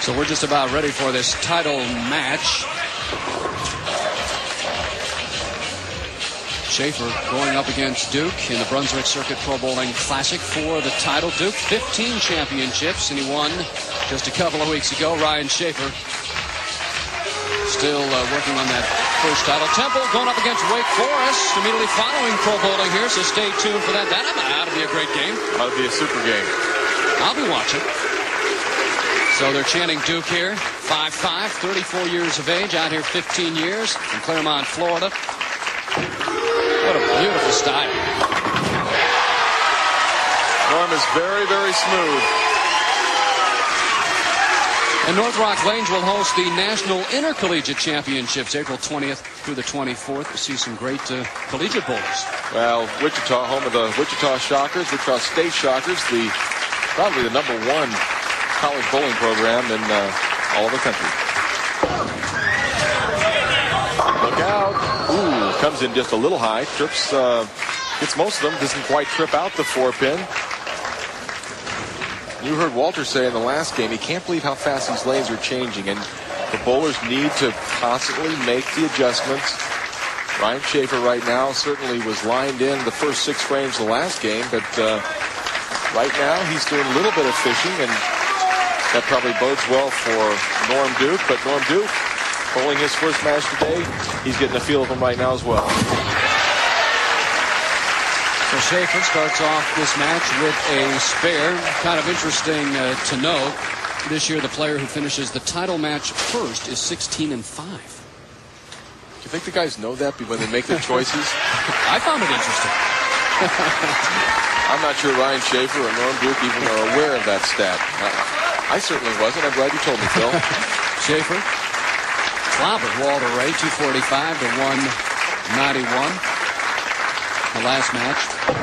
So we're just about ready for this title match. Shafer going up against Duke in the Brunswick Circuit Pro Bowling Classic for the title. Duke 15 championships, and he won just a couple of weeks ago. Ryan Shafer still working on that first title. Temple going up against Wake Forest immediately following Pro Bowling here, so stay tuned for that. That ought to be a great game. Ought to be a super game. I'll be watching. So they're chanting Duke here. 5'5", 34 years of age, out here 15 years in Claremont, Florida. What a beautiful style. Norm is very, very smooth. And North Rock Lanes will host the National Intercollegiate Championships April 20th through the 24th. We'll see some great collegiate bowlers. Well, Wichita, home of the Wichita Shockers, Wichita State Shockers, probably the #1 college bowling program in all of the country. Look out. Ooh, comes in just a little high. Trips, gets most of them. Doesn't quite trip out the 4-pin. You heard Walter say in the last game, he can't believe how fast these lanes are changing, and the bowlers need to constantly make the adjustments. Ryan Shafer right now certainly was lined in the first 6 frames of the last game, but right now he's doing a little bit of fishing, and that probably bodes well for Norm Duke. But Norm Duke, bowling his first match today, he's getting a feel of him right now as well. So Shafer starts off this match with a spare. Kind of interesting to note, this year the player who finishes the title match first is 16-5. Do you think the guys know that when they make their choices? I found it interesting. I'm not sure Ryan Shafer or Norm Duke even are aware of that stat. I certainly wasn't. I'm glad you told me, Phil. Shafer clobbered Walter Ray 245 to 191. The last match.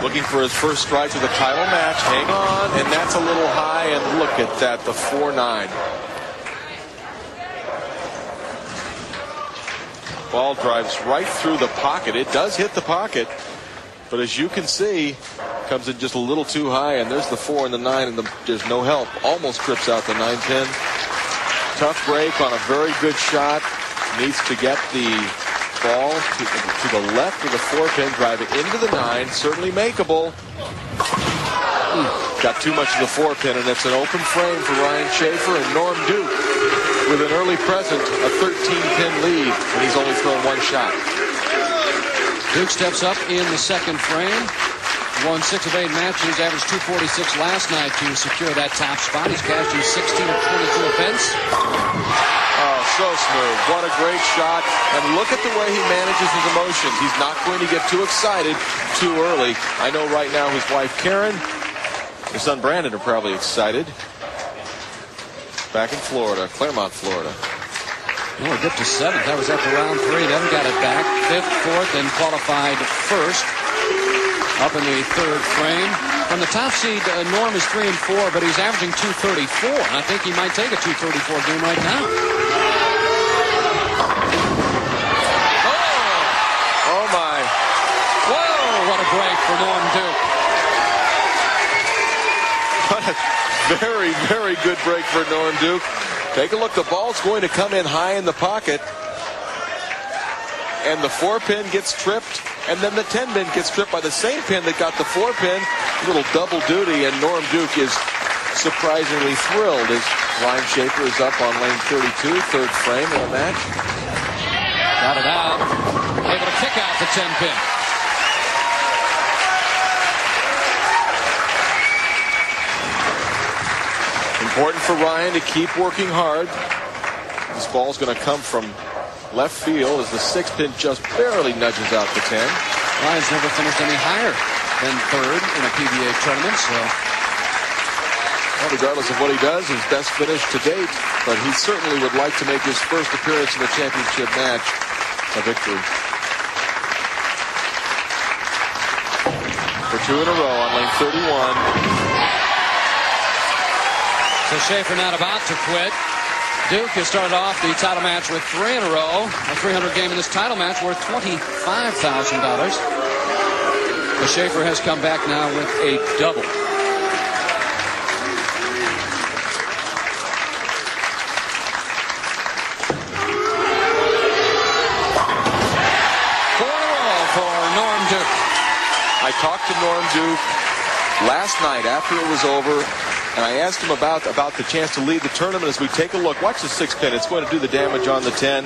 Looking for his first strike to the title match. Hang on, and that's a little high, and look at that, the 4-9. Ball drives right through the pocket. It does hit the pocket, but as you can see, comes in just a little too high, and there's the 4 and the 9, and there's no help. Almost trips out the 9-pin. Tough break on a very good shot. Needs to get the ball to the left of the 4-pin, drive it into the 9. Certainly makeable. Got too much of the 4-pin, and it's an open frame for Ryan Shafer and Norm Duke with an early present, a 13-pin lead, and he's only thrown 1 shot. Duke steps up in the second frame. Won 6 of 8 matches, averaged 246 last night to secure that top spot. He's cashed in 16 of 22 events. Oh, so smooth. What a great shot. And look at the way he manages his emotions. He's not going to get too excited too early. I know right now his wife Karen, his son Brandon are probably excited. Back in Florida, Claremont, Florida. Well, we dipped to 7th. That was after round 3. Then got it back. 5th, 4th, and qualified 1st. Up in the 3rd frame. From the top seed, Norm is 3 and 4, but he's averaging 234. And I think he might take a 234 game right now. Oh my. Whoa, what a break for Norm Duke. What a very, very good break for Norm Duke. Take a look. The ball's going to come in high in the pocket. And the 4-pin gets tripped. And then the 10-pin gets tripped by the same pin that got the 4-pin. A little double duty, and Norm Duke is surprisingly thrilled as Ryan Shafer is up on lane 32, 3rd frame of the match. Got it out. Able to kick out the 10-pin. Important for Ryan to keep working hard. This ball's going to come from left field as the 6-pin just barely nudges out the 10. Ryan's never finished any higher than 3rd in a PBA tournament, so. Well, regardless of what he does, his best finish to date, but he certainly would like to make his first appearance in the championship match a victory. For 2 in a row on lane 31. So Shafer not about to quit. Duke has started off the title match with 3 in a row. A 300 game in this title match worth $25,000. The Shafer has come back now with a double. I talked to Norm Duke last night after it was over, and I asked him about the chance to lead the tournament. As we take a look, watch the 6 pin. It's going to do the damage on the 10.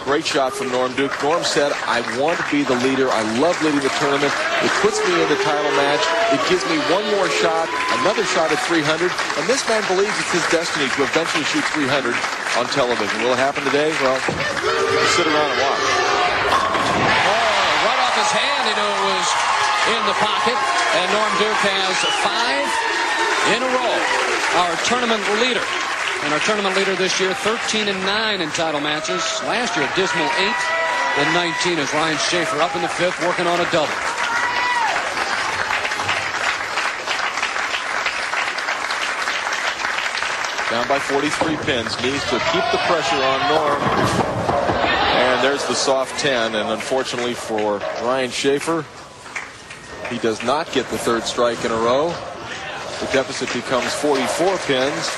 Great shot from Norm Duke. Norm said, I want to be the leader. I love leading the tournament. It puts me in the title match. It gives me one more shot, another shot at 300. And this man believes it's his destiny to eventually shoot 300 on television. Will it happen today? Well, we'll sit around and watch. Oh, right off his hand, he knew it was in the pocket. And Norm Duke has 5 in a row. Our tournament leader. And our tournament leader this year, 13-9 in title matches. Last year, a dismal 8-19 as Ryan Shafer up in the 5th, working on a double. Down by 43 pins. Needs to keep the pressure on Norm. And there's the soft 10. And unfortunately for Ryan Shafer, he does not get the 3rd strike in a row. The deficit becomes 44 pins.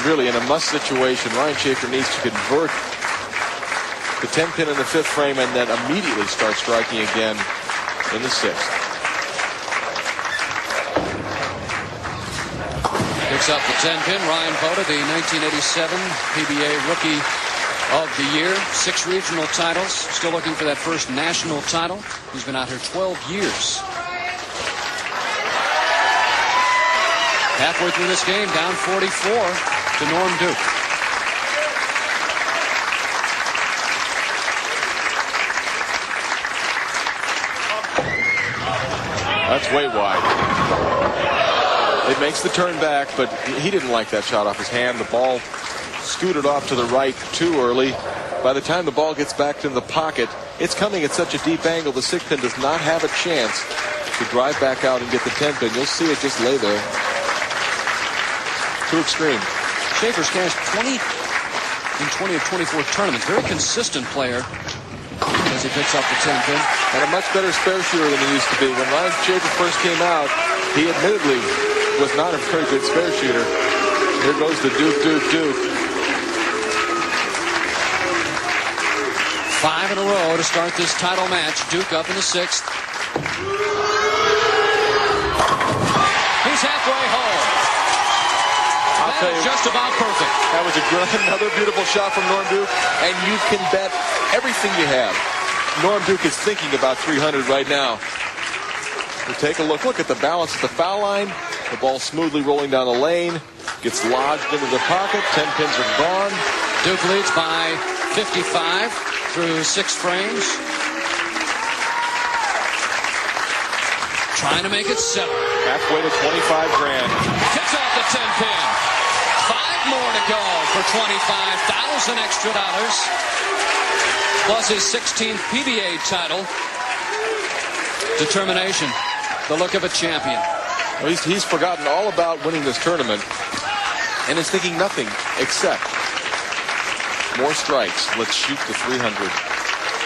Really, in a must situation, Ryan Shafer needs to convert the 10 pin in the 5th frame and then immediately start striking again in the 6th. Picks up the 10 pin. Ryan voted the 1987 PBA Rookie of the Year. 6 regional titles. Still looking for that first national title. He's been out here 12 years. Halfway through this game, down 44 to Norm Duke. That's way wide. It makes the turn back, but he didn't like that shot off his hand. The ball scooted off to the right too early. By the time the ball gets back in the pocket, it's coming at such a deep angle, the 6 pin does not have a chance to drive back out and get the 10 pin. You'll see it just lay there. Too extreme. Shafer's cashed 20 in 20 of 24 tournaments. Very consistent player as he picks up the 10 pin. And a much better spare shooter than he used to be. When Ryan Shafer first came out, he admittedly was not a very good spare shooter. Here goes the Duke. 5 in a row to start this title match. Duke up in the 6th. He's halfway home. I'll tell you, just about perfect. That was another beautiful shot from Norm Duke, and you can bet everything you have. Norm Duke is thinking about 300 right now. We'll take a look. Look at the balance at the foul line. The ball smoothly rolling down the lane. Gets lodged into the pocket. 10 pins are gone. Duke leads by 55 through 6 frames. Trying to make it 7. Halfway to 25 grand. Kicks off the 10 pin. 5 more to go for $25,000 extra dollars. Plus his 16th PBA title. Determination. The look of a champion. Well, he's forgotten all about winning this tournament and is thinking nothing except more strikes. Let's shoot the 300.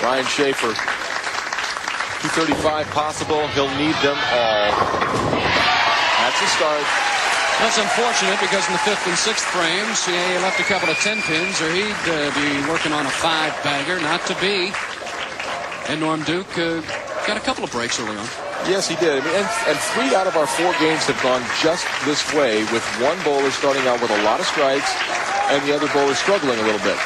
Ryan Shafer, 235 possible. He'll need them all. That's a start. That's unfortunate because in the 5th and 6th frames, he left a couple of 10 pins, or he'd be working on a 5-bagger. Not to be. And Norm Duke got a couple of breaks early on. Yes, he did. And 3 out of our 4 games have gone just this way, with one bowler starting out with a lot of strikes and the other bowler struggling a little bit.